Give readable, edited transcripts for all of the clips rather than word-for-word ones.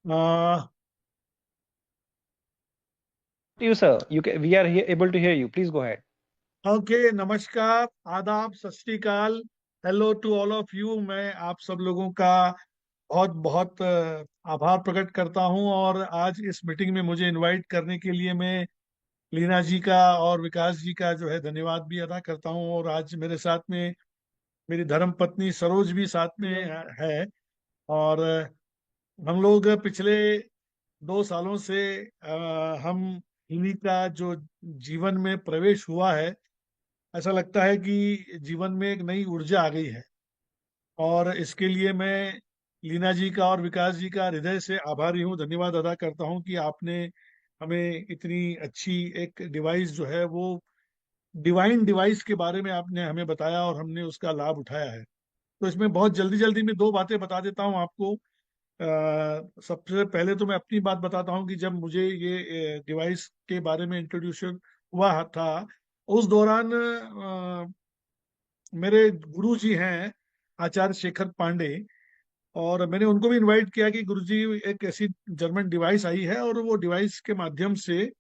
Uh, You, sir. We are able to hear you. Please go ahead. Okay, नमस्कार, आदाब, सत श्री अकाल। Hello to all of you. मैं आप सब लोगों का बहुत बहुत आभार प्रकट करता हूं, और आज इस मीटिंग में मुझे इनवाइट करने के लिए मैं लीना जी का और विकास जी का जो है धन्यवाद भी अदा करता हूं। और आज मेरे साथ में मेरी धर्म पत्नी सरोज भी साथ में है। और हम लोग पिछले 2 सालों से हम इन्हीं का जो जीवन में प्रवेश हुआ है, ऐसा लगता है कि जीवन में एक नई ऊर्जा आ गई है। और इसके लिए मैं लीना जी का और विकास जी का हृदय से आभारी हूँ, धन्यवाद अदा करता हूँ कि आपने हमें इतनी अच्छी एक डिवाइस जो है वो डिवाइन डिवाइस के बारे में आपने हमें बताया और हमने उसका लाभ उठाया है। तो इसमें बहुत जल्दी जल्दी में 2 बातें बता देता हूँ आपको। सबसे पहले तो मैं अपनी बात बताता हूँ कि जब मुझे ये डिवाइस के बारे में इंट्रोड्यूशन हुआ था, उस दौरान मेरे गुरु जी हैं आचार्य शेखर पांडे, और मैंने उनको भी इनवाइट किया कि गुरु जी, एक ऐसी जर्मन डिवाइस आई है और वो डिवाइस के माध्यम से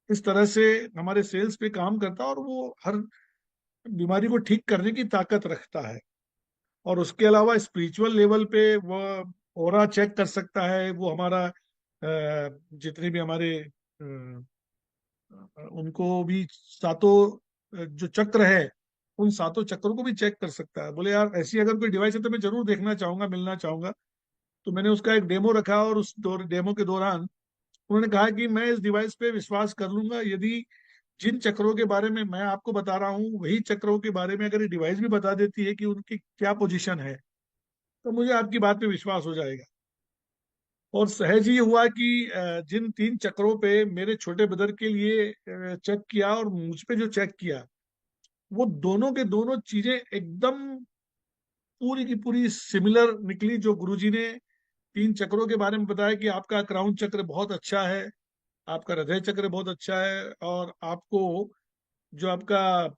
इस तरह से हमारे सेल्स पे काम करता है और वो हर बीमारी को ठीक करने की ताकत रखता है। और उसके अलावा स्पिरिचुअल लेवल पे वो ऑरा चेक कर सकता है। वो हमारा जितने भी हमारे उनको भी सातों जो चक्र है, उन सातों चक्रों को भी चेक कर सकता है। बोले यार, ऐसी अगर कोई डिवाइस है तो मैं जरूर देखना चाहूंगा, मिलना चाहूंगा। तो मैंने उसका एक डेमो रखा, और उस डेमो के दौरान उन्होंने कहा कि मैं इस डिवाइस पे विश्वास कर लूंगा यदि जिन चक्रों के बारे में मैं आपको बता रहा हूँ वही चक्रों के बारे में अगर ये डिवाइस भी बता देती है कि उनकी क्या पोजीशन है, तो मुझे आपकी बात पे विश्वास हो जाएगा। और सहज ही हुआ कि जिन 3 चक्रों पे मेरे छोटे ब्रदर के लिए चेक किया और मुझ पे जो चेक किया, वो दोनों के दोनों चीजें एकदम पूरी की पूरी सिमिलर निकली। जो गुरुजी ने 3 चक्रों के बारे में बताया कि आपका क्राउन चक्र बहुत अच्छा है, आपका हृदय चक्र बहुत अच्छा है, और आपको जो आपका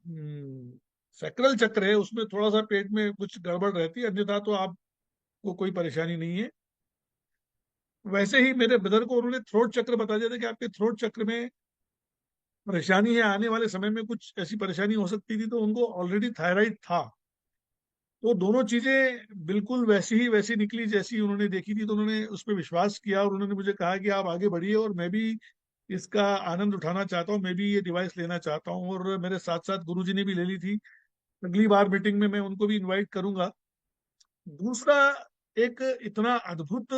सैक्रल चक्र है उसमें थोड़ा सा पेट में कुछ गड़बड़ रहती है, अन्यथा तो आपको कोई परेशानी नहीं है। वैसे ही मेरे ब्रदर को उन्होंने थ्रोट चक्र बता दिया था कि आपके थ्रोट चक्र में परेशानी है, आने वाले समय में कुछ ऐसी परेशानी हो सकती थी। तो उनको ऑलरेडी थायराइड था। तो दोनों चीजें बिल्कुल वैसी ही वैसी निकली जैसी उन्होंने देखी थी। तो उन्होंने उस पर विश्वास किया और उन्होंने मुझे कहा कि आप आगे बढ़िए, और मैं भी इसका आनंद उठाना चाहता हूँ, मैं भी ये डिवाइस लेना चाहता हूँ। और मेरे साथ साथ गुरुजी ने भी ले ली थी। अगली बार मीटिंग में मैं उनको भी इनवाइट करूंगा। दूसरा, एक इतना अद्भुत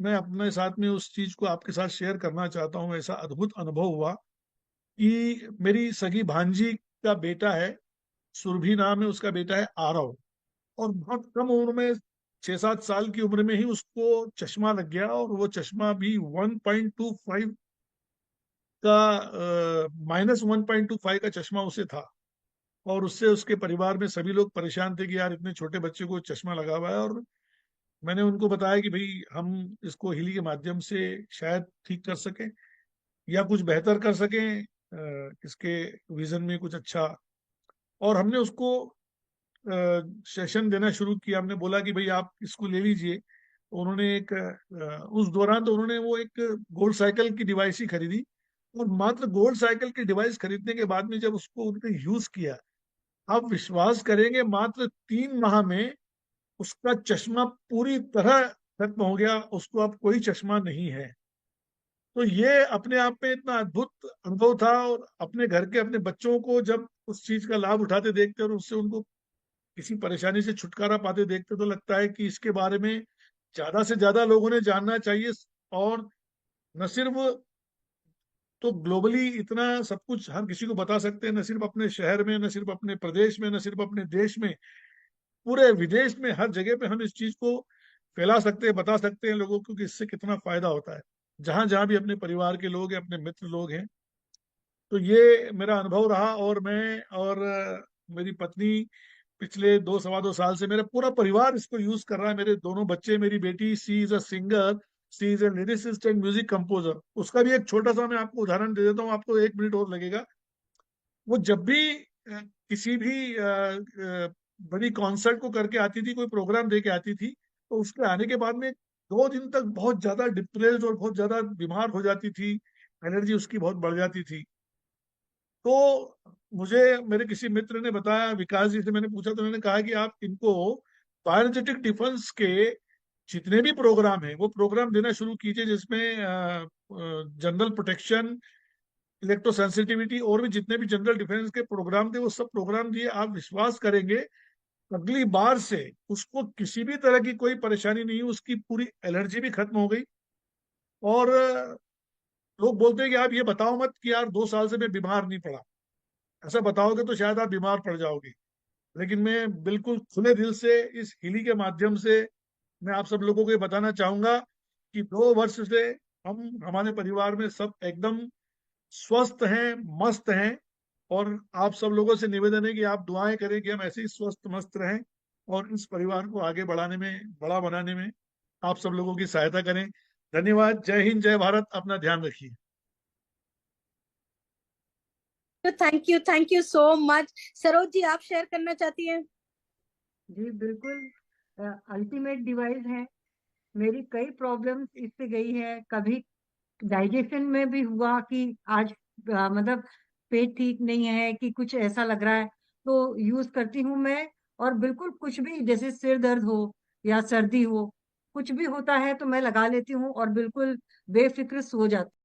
मैं अपने साथ में उस चीज को आपके साथ शेयर करना चाहता हूँ। ऐसा अद्भुत अनुभव हुआ कि मेरी सगी भांजी का बेटा है, सुरभि नाम है उसका, बेटा है आरव। और बहुत कम उम्र में, 6-7 साल की उम्र में ही उसको चश्मा लग गया, और वो चश्मा भी 1.25 का, -1.25 का चश्मा उसे था। और उससे उसके परिवार में सभी लोग परेशान थे कि यार, इतने छोटे बच्चे को चश्मा लगा हुआ है। और मैंने उनको बताया कि भाई, हम इसको हिली के माध्यम से शायद ठीक कर सकें या कुछ बेहतर कर सकें, इसके विजन में कुछ अच्छा। और हमने उसको सेशन देना शुरू किया। हमने बोला कि भाई आप इसको ले लीजिए। तो उन्होंने एक उस दौरान तो उन्होंने वो एक गोल्ड साइकिल की डिवाइस ही खरीदी। और मात्र गोल्ड साइकिल की डिवाइस खरीदने के बाद में जब उसको उन्होंने यूज किया, आप विश्वास करेंगे, मात्र 3 माह में उसका चश्मा पूरी तरह खत्म हो गया, उसको अब कोई चश्मा नहीं है। तो ये अपने आप में इतना अद्भुत अनुभव था। और अपने घर के अपने बच्चों को जब उस चीज का लाभ उठाते देखते और उससे उनको किसी परेशानी से छुटकारा पाते देखते, तो लगता है कि इसके बारे में ज्यादा से ज्यादा लोगों ने जानना चाहिए। और न सिर्फ तो ग्लोबली इतना सब कुछ हर किसी को बता सकते हैं, न सिर्फ अपने शहर में, न सिर्फ अपने प्रदेश में, न सिर्फ अपने देश में, पूरे विदेश में हर जगह पे हम इस चीज को फैला सकते हैं, बता सकते हैं लोगों को कि इससे कितना फायदा होता है, जहां जहां भी अपने परिवार के लोग हैं, अपने मित्र लोग हैं। तो ये मेरा अनुभव रहा। और मैं और मेरी पत्नी पिछले 2 सवा 2 साल से, मेरा पूरा परिवार इसको यूज कर रहा है। मेरे दोनों बच्चे, मेरी बेटी, she is a singer, she is a lyricist and music composer. उसका भी एक छोटा सा मैं आपको उदाहरण दे देता हूँ, आपको 1 मिनट और लगेगा। वो जब भी किसी भी बड़ी कॉन्सर्ट को करके आती थी, कोई प्रोग्राम दे के आती थी, तो उसके आने के बाद में 2 दिन तक बहुत ज्यादा डिप्रेस्ड और बहुत ज्यादा बीमार हो जाती थी, एनर्जी उसकी बहुत बढ़ जाती थी। तो मुझे मेरे किसी मित्र ने बताया, विकास जी से मैंने पूछा, तो उन्होंने कहा कि आप इनको बायोजेटिक डिफेंस के जितने भी प्रोग्राम हैं वो प्रोग्राम देना शुरू कीजिए, जिसमें जनरल प्रोटेक्शन, इलेक्ट्रो सेंसिटिविटी और भी जितने भी जनरल डिफेंस के प्रोग्राम थे वो सब प्रोग्राम दिए। आप विश्वास करेंगे, अगली बार से उसको किसी भी तरह की कोई परेशानी नहीं हुई, उसकी पूरी एलर्जी भी खत्म हो गई। और लोग बोलते हैं कि आप ये बताओ मत कि यार 2 साल से मैं बीमार नहीं पड़ा, ऐसा बताओगे तो शायद आप बीमार पड़ जाओगे। लेकिन मैं बिल्कुल खुले दिल से इस हिली के माध्यम से मैं आप सब लोगों को ये बताना चाहूंगा कि 2 वर्ष से हम हमारे परिवार में सब एकदम स्वस्थ हैं, मस्त हैं। और आप सब लोगों से निवेदन है कि आप दुआएं करें कि हम ऐसे ही स्वस्थ मस्त रहें और इस परिवार को आगे बढ़ाने में, बड़ा बनाने में आप सब लोगों की सहायता करें। धन्यवाद। जय हिंद, जय भारत। अपना ध्यान रखिए। तो thank you so much. Saroj ji, आप शेयर करना चाहती हैं? जी बिल्कुल, अल्टीमेट डिवाइस है। मेरी कई प्रॉब्लम्स इससे गई है। कभी डाइजेशन में भी हुआ कि आज मतलब पेट ठीक नहीं है कि कुछ ऐसा लग रहा है, तो यूज करती हूँ मैं। और बिल्कुल कुछ भी, जैसे सिर दर्द हो या सर्दी हो, कुछ भी होता है तो मैं लगा लेती हूँ और बिल्कुल बेफिक्र सो जाती हूँ।